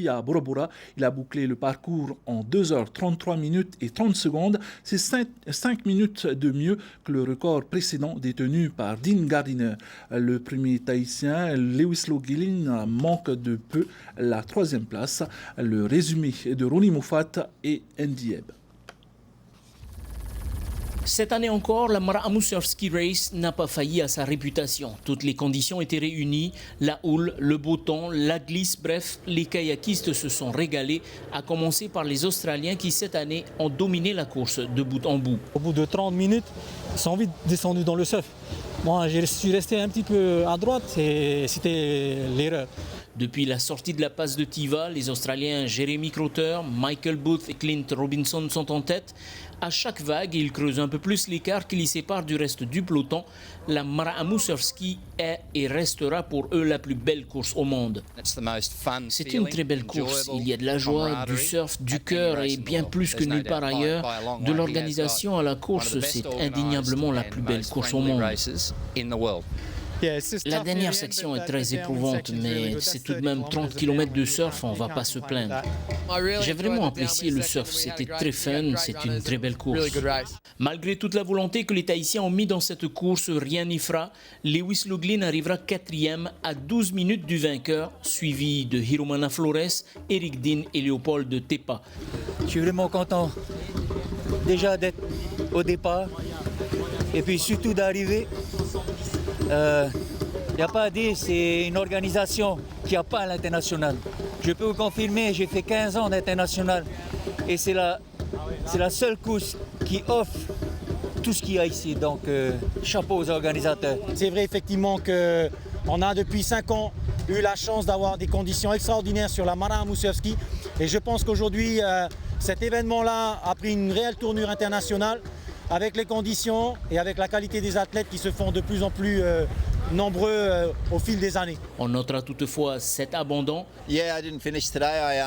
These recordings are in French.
ici à Bora Bora. Il a bouclé le parcours en 2h33 minutes et 30 secondes. C'est 5 minutes de mieux que le record précédent détenu par Dean Gardiner. Le premier Tahitien, Lewis Loughlin, manque de peu la 3e place. Le résumé de Ronnie Moufat et Ndieb. Cette année encore, la Mara Surf Ski Race n'a pas failli à sa réputation. Toutes les conditions étaient réunies, la houle, le beau temps, la glisse, bref, les kayakistes se sont régalés, à commencer par les Australiens qui cette année ont dominé la course de bout en bout. Au bout de 30 minutes, ils sont vite descendus dans le surf. Moi, je suis resté un petit peu à droite et c'était l'erreur. Depuis la sortie de la passe de Tiva, les Australiens Jeremy Crowther, Michael Booth et Clint Robinson sont en tête. À chaque vague, ils creusent un peu plus l'écart qui les sépare du reste du peloton. La Mara Surf Ski est et restera pour eux la plus belle course au monde. C'est une très belle course. Il y a de la joie, du surf, du cœur et bien plus que nulle part ailleurs. De l'organisation à la course, c'est indéniablement la plus belle course au monde. La dernière section est très éprouvante, mais c'est tout de même 30 km de surf, on ne va pas se plaindre. J'ai vraiment apprécié le surf, c'était très fun, c'est une très belle course. Malgré toute la volonté que les Tahitiens ont mis dans cette course, rien n'y fera. Lewis Loughlin arrivera 4e à 12 minutes du vainqueur, suivi de Hiromana Flores, Eric Dean et Léopold de Tepa. Je suis vraiment content déjà d'être au départ et puis surtout d'arriver. Il n'y a pas à dire, c'est une organisation qui n'a pas à l'international. Je peux vous confirmer, j'ai fait 15 ans d'international et c'est la seule course qui offre tout ce qu'il y a ici. Donc chapeau aux organisateurs. C'est vrai effectivement qu'on a depuis 5 ans eu la chance d'avoir des conditions extraordinaires sur la Mara Surf Ski et je pense qu'aujourd'hui cet événement-là a pris une réelle tournure internationale. Avec les conditions et avec la qualité des athlètes qui se font de plus en plus nombreux au fil des années. On notera toutefois cet abandon. Yeah, I didn't finish today.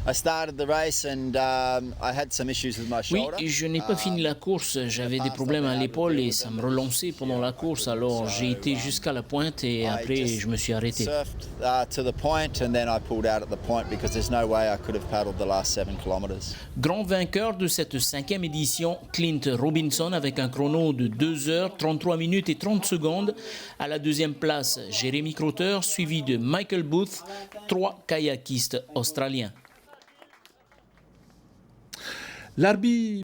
I started the race and I had some issues with my shoulder. Oui, je n'ai pas fini la course. J'avais des problèmes à l'épaule et ça me relançait pendant la course. Alors j'ai été jusqu'à la pointe et après je me suis arrêté. Grand vainqueur de cette 5e édition, Clint Robinson avec un chrono de 2h33 minutes et 30 secondes. À la 2e place, Jeremy Crowther, suivi de Michael Booth, 3 kayakistes australiens. L'arbitre